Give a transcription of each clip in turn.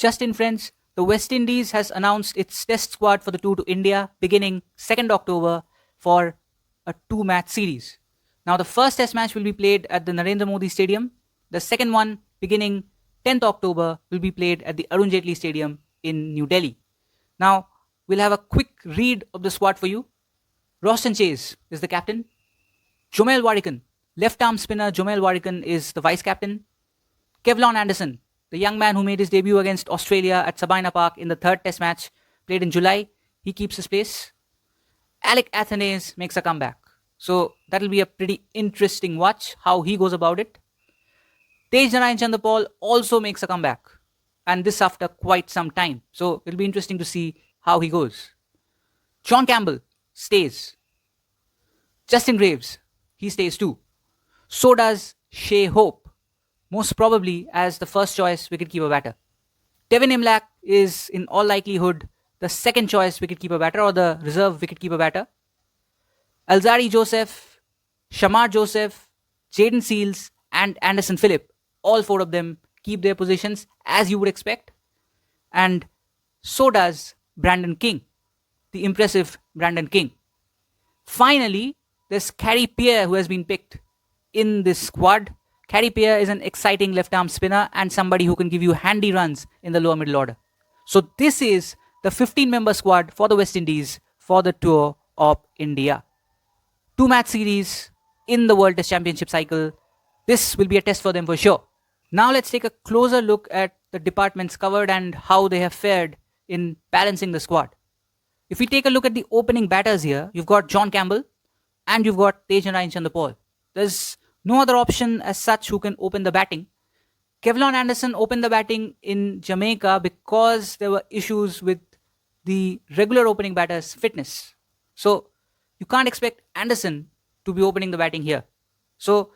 Just in, friends, the West Indies has announced its test squad for the tour to India beginning 2nd October for a 2-match series. Now, the first test match will be played at the Narendra Modi Stadium. The second one, beginning 10th October, will be played at the Arun Jaitley Stadium in New Delhi. Now, we'll have a quick read of the squad for you. Roston Chase is the captain. Jomel Warrican, left-arm spinner Jomel Warrican is the vice-captain. Kevlon Anderson, the young man who made his debut against Australia at Sabina Park in the third test match, played in July. He keeps his place. Alec Athanaze makes a comeback. So that'll be a pretty interesting watch, how he goes about it. Tejnarayan Chanderpaul also makes a comeback. And this after quite some time. So it'll be interesting to see how he goes. John Campbell stays. Justin Graves, he stays too. So does Shea Hope, most probably as the first choice wicketkeeper batter. Devin Imlach is in all likelihood the second choice wicketkeeper batter or the reserve wicketkeeper batter. Alzari Joseph, Shamar Joseph, Jaden Seals and Anderson Phillip, all four of them keep their positions as you would expect. And so does Brandon King, the impressive Brandon King. Finally, there's Carey Pierre who has been picked in this squad. Carey Pierre is an exciting left-arm spinner and somebody who can give you handy runs in the lower middle order. So this is the 15-member squad for the West Indies for the tour of India. 2-match series in the World Test Championship cycle. This will be a test for them for sure. Now let's take a closer look at the departments covered and how they have fared in balancing the squad. If we take a look at the opening batters here, you've got John Campbell and you've got Tejnarayan Chanderpaul. There's no other option as such who can open the batting. Kevlon Anderson opened the batting in Jamaica because there were issues with the regular opening batter's fitness. So you can't expect Anderson to be opening the batting here. So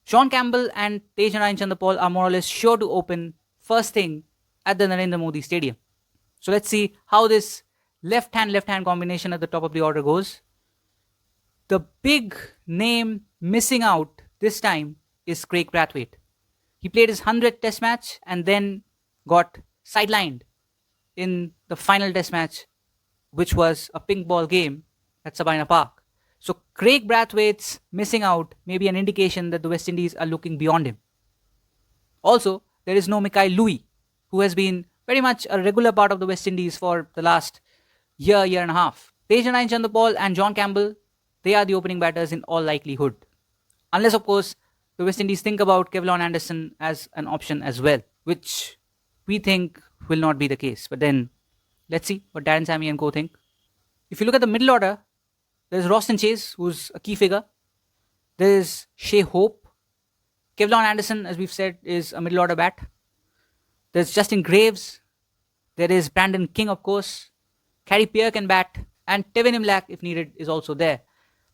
John Campbell and Tejnarayan Chanderpaul are more or less sure to open first thing at the Narendra Modi Stadium. So let's see how this left-hand combination at the top of the order goes. The big name missing out this time is Craig Brathwaite. He played his 100th test match and then got sidelined in the final test match, which was a pink ball game at Sabina Park. So Craig Brathwaite's missing out may be an indication that the West Indies are looking beyond him. Also, there is no Mikhail Louis, who has been very much a regular part of the West Indies for the last year and a half. Tejnarayan Chanderpaul and John Campbell, they are the opening batters in all likelihood. Unless, of course, the West Indies think about Kevlon Anderson as an option as well, which we think will not be the case. But then, let's see what Darren Sammy and co think. If you look at the middle order, there's Roston Chase, who's a key figure. There's Shea Hope. Kevlon Anderson, as we've said, is a middle order bat. There's Justin Graves. There is Brandon King, of course. Carey Pierre can bat. And Devin Imlach, if needed, is also there.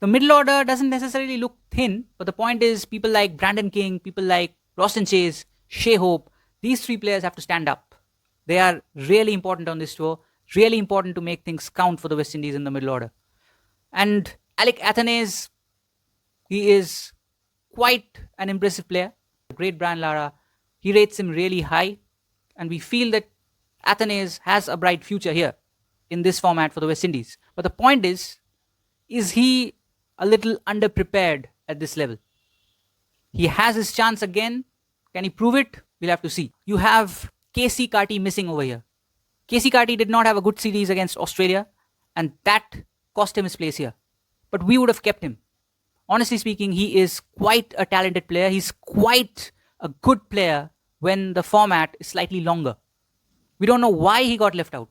The middle order doesn't necessarily look thin, but the point is people like Brandon King, people like Roston Chase, Shea Hope, these three players have to stand up. They are really important on this tour, really important to make things count for the West Indies in the middle order. And Alec Athanaze, he is quite an impressive player. The great Brian Lara, he rates him really high. And we feel that Athanaze has a bright future here in this format for the West Indies. But the point is he a little underprepared at this level? He has his chance again. Can he prove it? We'll have to see. You have KC Carty missing over here. KC Carty did not have a good series against Australia, and that cost him his place here. But we would have kept him. Honestly speaking, he is quite a talented player. He's quite a good player when the format is slightly longer. We don't know why he got left out.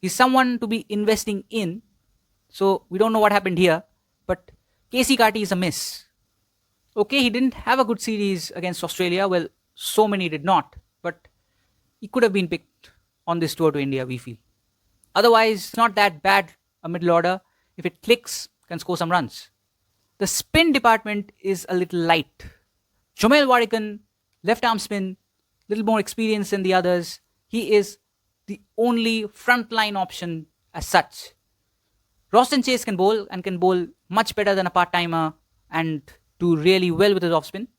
He's someone to be investing in. So we don't know what happened here. But KC Carty is a miss. Okay, he didn't have a good series against Australia. Well, so many did not. But he could have been picked on this tour to India, we feel. Otherwise, it's not that bad a middle order. If it clicks, can score some runs. The spin department is a little light. Jomel Warrican, left arm spin, little more experience than the others. He is the only frontline option as such. Roston Chase can bowl and can bowl much better than a part-timer and do really well with his off-spin.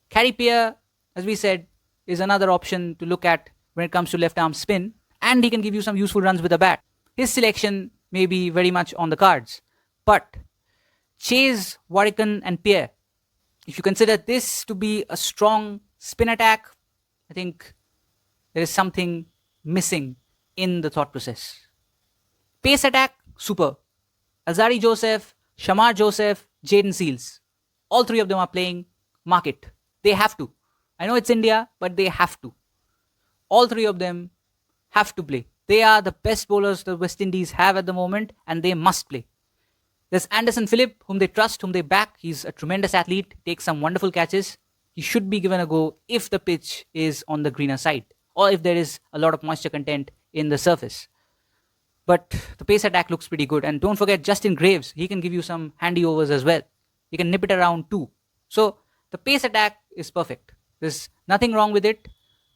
Carey Pierre, as we said, is another option to look at when it comes to left arm spin, and he can give you some useful runs with the bat. His selection may be very much on the cards. But Chase, Warrican, and Pierre, if you consider this to be a strong spin attack, I think there is something missing in the thought process. Pace attack, super. Alzari Joseph, Shamar Joseph, Jaden Seals. All three of them are playing market. They have to. I know it's India, but they have to. All three of them have to play. They are the best bowlers the West Indies have at the moment, and they must play. There's Anderson Phillip, whom they trust, whom they back. He's a tremendous athlete, takes some wonderful catches. He should be given a go if the pitch is on the greener side, or if there is a lot of moisture content in the surface. But the pace attack looks pretty good. And don't forget Justin Graves. He can give you some handy overs as well. He can nip it around too. So the pace attack is perfect. There's nothing wrong with it.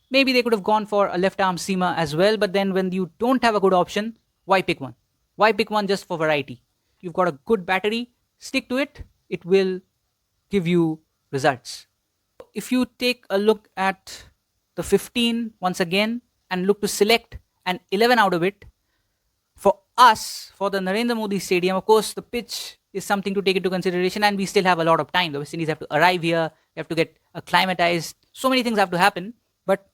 Maybe they could have gone for a left arm seamer as well. But then when you don't have a good option, why pick one? Why pick one just for variety? You've got a good battery. Stick to it. It will give you results. If you take a look at the 15 once again and look to select an 11 out of it, for us, for the Narendra Modi Stadium, of course, the pitch is something to take into consideration, and we still have a lot of time. The West Indies have to arrive here, they have to get acclimatized. So many things have to happen. But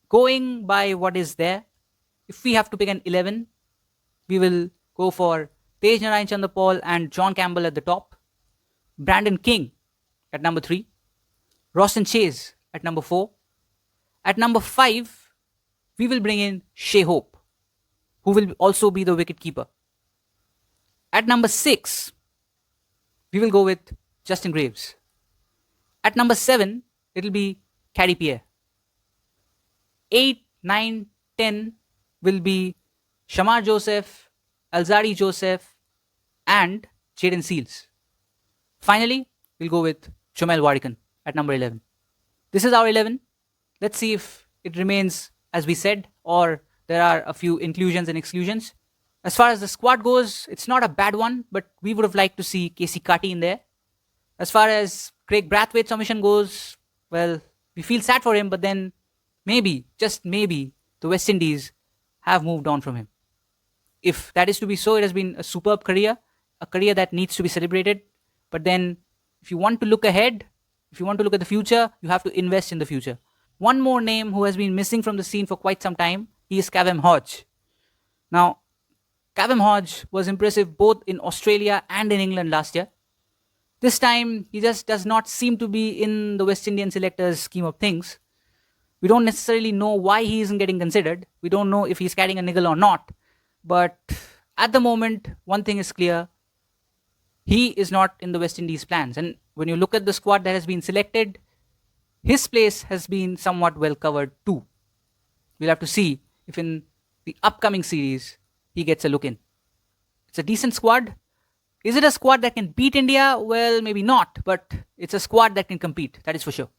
going by what is there, if we have to pick an 11, we will go for Tej Narayan Chanderpaul and John Campbell at the top, Brandon King at number 3, Roston Chase at number 4. At number 5, we will bring in Shea Hope, who will also be the wicket keeper. At number 6, we will go with Justin Graves. At number 7, it will be Caddy Pierre. 8, 9, 10 will be Shamar Joseph, Alzari Joseph, and Jaden Seals. Finally, we'll go with Chumel Warrican at number 11. This is our 11. Let's see if it remains as we said, or there are a few inclusions and exclusions. As far as the squad goes, it's not a bad one, but we would have liked to see Casey Carty in there. As far as Craig Brathwaite's omission goes, well, we feel sad for him, but then maybe, just maybe, the West Indies have moved on from him. If that is to be so, it has been a superb career, a career that needs to be celebrated. But then, if you want to look ahead, if you want to look at the future, you have to invest in the future. One more name who has been missing from the scene for quite some time, he is Cavem Hodge. Now, Cavem Hodge was impressive both in Australia and in England last year. This time, he just does not seem to be in the West Indian selectors' scheme of things. We don't necessarily know why he isn't getting considered. We don't know if he's carrying a niggle or not. But at the moment, one thing is clear. He is not in the West Indies plans. And when you look at the squad that has been selected, his place has been somewhat well covered too. We'll have to see if in the upcoming series he gets a look in. It's a decent squad. Is it a squad that can beat India? Well, maybe not, but it's a squad that can compete. That is for sure.